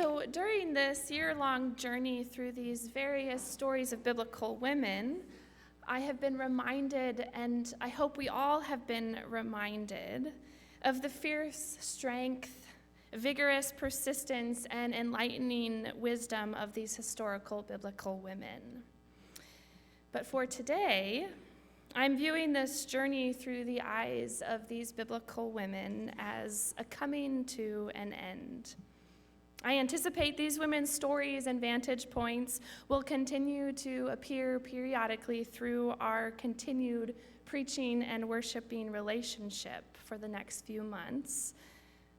So during this year-long journey through these various stories of biblical women, I have been reminded, and I hope we all have been reminded, of the fierce strength, vigorous persistence, and enlightening wisdom of these historical biblical women. But for today, I'm viewing this journey through the eyes of these biblical women as a coming to an end. I anticipate these women's stories and vantage points will continue to appear periodically through our continued preaching and worshiping relationship for the next few months.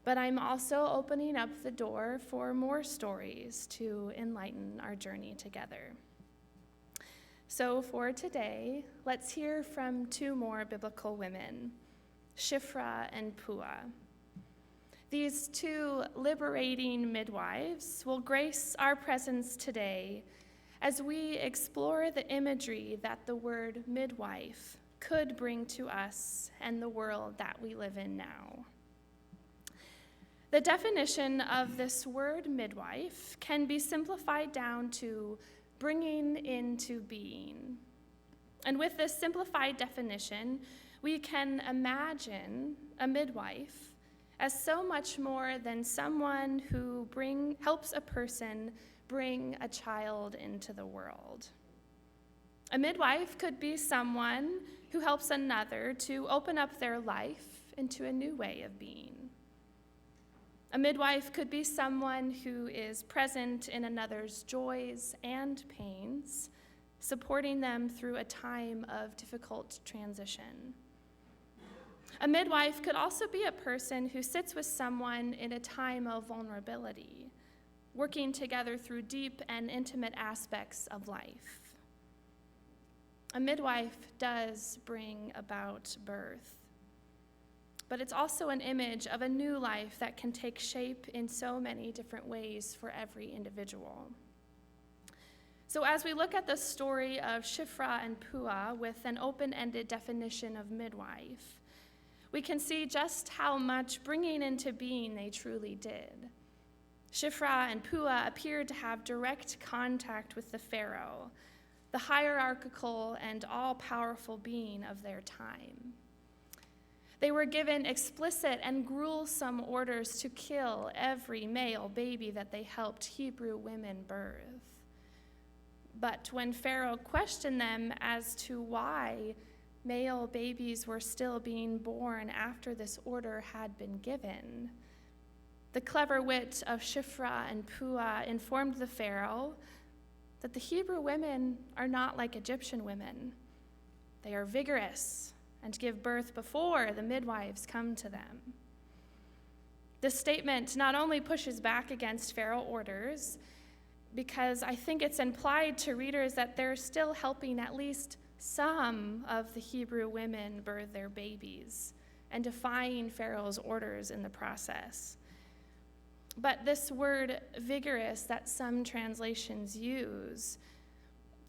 But I'm also opening up the door for more stories to enlighten our journey together. So for today, let's hear from two more biblical women, Shiphrah and Puah. These two liberating midwives will grace our presence today as we explore the imagery that the word midwife could bring to us and the world that we live in now. The definition of this word midwife can be simplified down to bringing into being. And with this simplified definition, we can imagine a midwife as so much more than someone who helps a person bring a child into the world. A midwife could be someone who helps another to open up their life into a new way of being. A midwife could be someone who is present in another's joys and pains, supporting them through a time of difficult transition. A midwife could also be a person who sits with someone in a time of vulnerability, working together through deep and intimate aspects of life. A midwife does bring about birth, but it's also an image of a new life that can take shape in so many different ways for every individual. So as we look at the story of Shiphrah and Puah with an open-ended definition of midwife, we can see just how much bringing into being they truly did. Shiphrah and Puah appeared to have direct contact with the Pharaoh, the hierarchical and all-powerful being of their time. They were given explicit and gruesome orders to kill every male baby that they helped Hebrew women birth. But when Pharaoh questioned them as to why male babies were still being born after this order had been given, the clever wit of Shiphrah and Puah informed the Pharaoh that the Hebrew women are not like Egyptian women. They are vigorous and give birth before the midwives come to them. This statement not only pushes back against Pharaoh orders, because I think it's implied to readers that they're still helping at least some of the Hebrew women birth their babies and defying Pharaoh's orders in the process. But this word vigorous that some translations use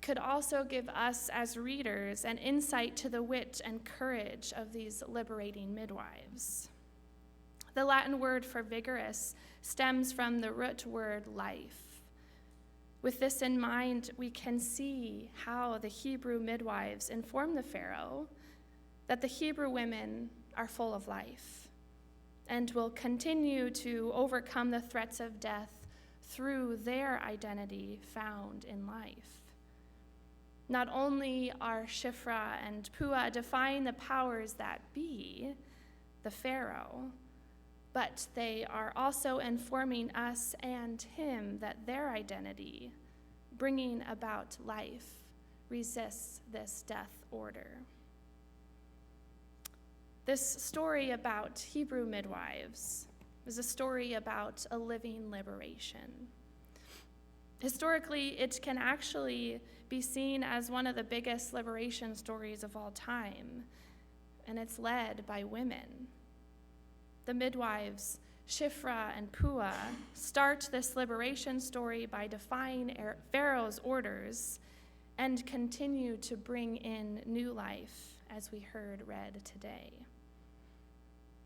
could also give us as readers an insight to the wit and courage of these liberating midwives. The Latin word for vigorous stems from the root word life. With this in mind, we can see how the Hebrew midwives inform the Pharaoh that the Hebrew women are full of life and will continue to overcome the threats of death through their identity found in life. Not only are Shiphrah and Puah defying the powers that be, the Pharaoh, but they are also informing us and him that their identity, bringing about life, resists this death order. This story about Hebrew midwives is a story about a living liberation. Historically, it can actually be seen as one of the biggest liberation stories of all time, and it's led by women. The midwives, Shiphrah and Puah, start this liberation story by defying Pharaoh's orders and continue to bring in new life, as we heard read today.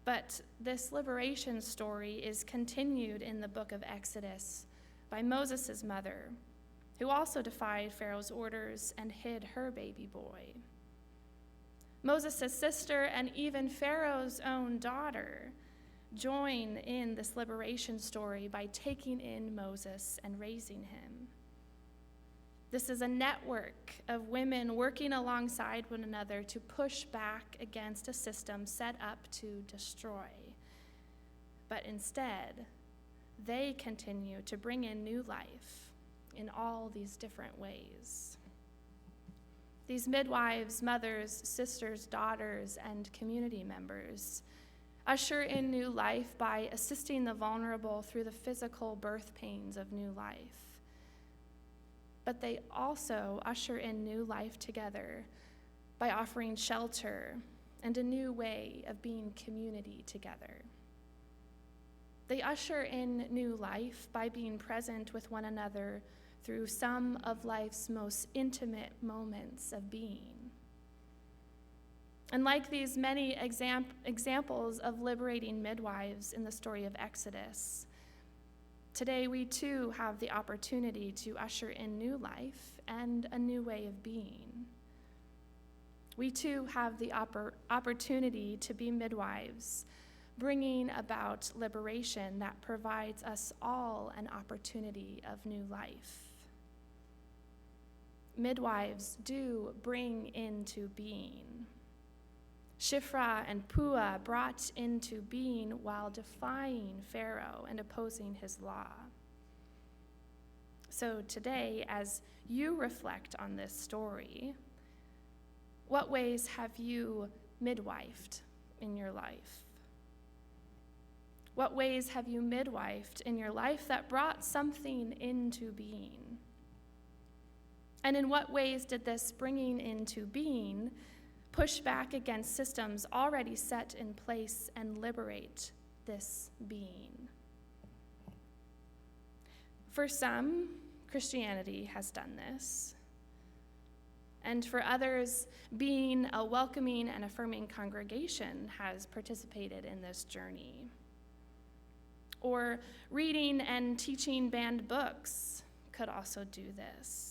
But this liberation story is continued in the book of Exodus by Moses' mother, who also defied Pharaoh's orders and hid her baby boy. Moses' sister and even Pharaoh's own daughter join in this liberation story by taking in Moses and raising him. This is a network of women working alongside one another to push back against a system set up to destroy. But instead, they continue to bring in new life in all these different ways. These midwives, mothers, sisters, daughters, and community members usher in new life by assisting the vulnerable through the physical birth pains of new life. But they also usher in new life together by offering shelter and a new way of being community together. They usher in new life by being present with one another through some of life's most intimate moments of being. And like these many examples of liberating midwives in the story of Exodus, today we too have the opportunity to usher in new life and a new way of being. We too have the opportunity to be midwives, bringing about liberation that provides us all an opportunity of new life. Midwives do bring into being. Shiphrah and Puah brought into being while defying Pharaoh and opposing his law. So today, as you reflect on this story, what ways have you midwifed in your life? What ways have you midwifed in your life that brought something into being? And in what ways did this bringing into being push back against systems already set in place and liberate this being? For some, Christianity has done this. And for others, being a welcoming and affirming congregation has participated in this journey. Or reading and teaching banned books could also do this.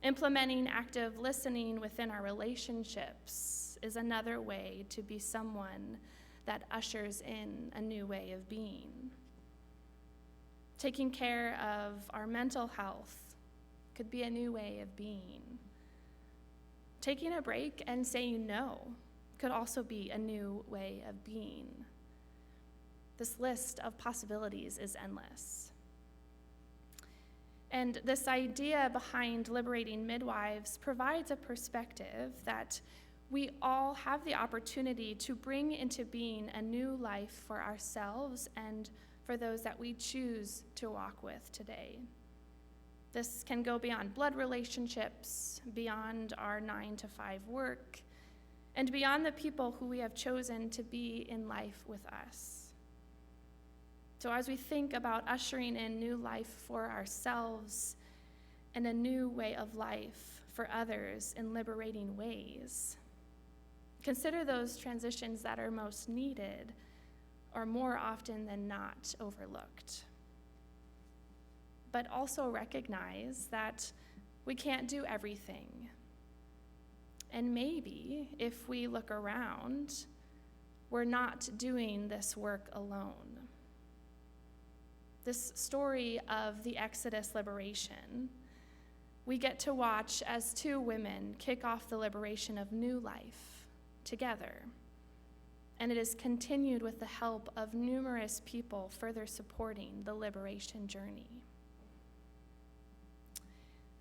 Implementing active listening within our relationships is another way to be someone that ushers in a new way of being. Taking care of our mental health could be a new way of being. Taking a break and saying no could also be a new way of being. This list of possibilities is endless. And this idea behind liberating midwives provides a perspective that we all have the opportunity to bring into being a new life for ourselves and for those that we choose to walk with today. This can go beyond blood relationships, beyond our 9-to-5 work, and beyond the people who we have chosen to be in life with us. So as we think about ushering in new life for ourselves and a new way of life for others in liberating ways, consider those transitions that are most needed or more often than not overlooked. But also recognize that we can't do everything. And maybe if we look around, we're not doing this work alone. This story of the Exodus liberation, we get to watch as two women kick off the liberation of new life together. And it is continued with the help of numerous people further supporting the liberation journey.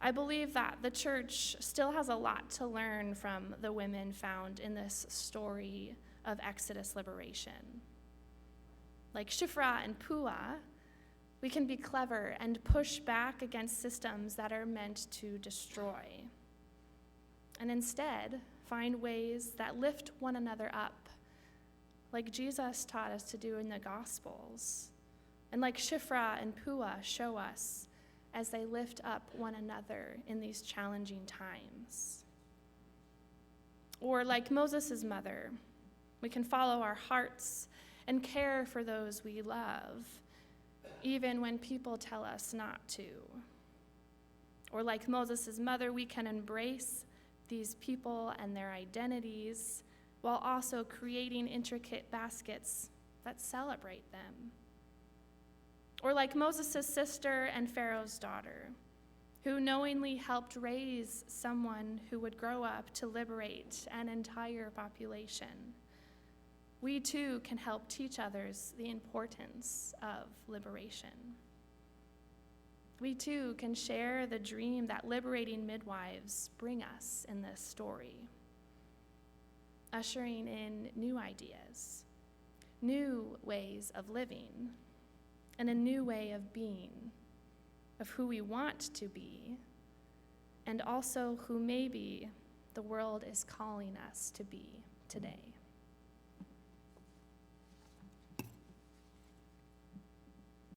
I believe that the church still has a lot to learn from the women found in this story of Exodus liberation. Like Shiphrah and Puah, we can be clever and push back against systems that are meant to destroy, and instead find ways that lift one another up, like Jesus taught us to do in the Gospels, and like Shiphrah and Puah show us as they lift up one another in these challenging times. Or like Moses' mother, we can follow our hearts and care for those we love, even when people tell us not to. Or like Moses' mother, we can embrace these people and their identities while also creating intricate baskets that celebrate them. Or like Moses' sister and Pharaoh's daughter, who knowingly helped raise someone who would grow up to liberate an entire population. We too can help teach others the importance of liberation. We too can share the dream that liberating midwives bring us in this story, ushering in new ideas, new ways of living, and a new way of being, of who we want to be, and also who maybe the world is calling us to be today.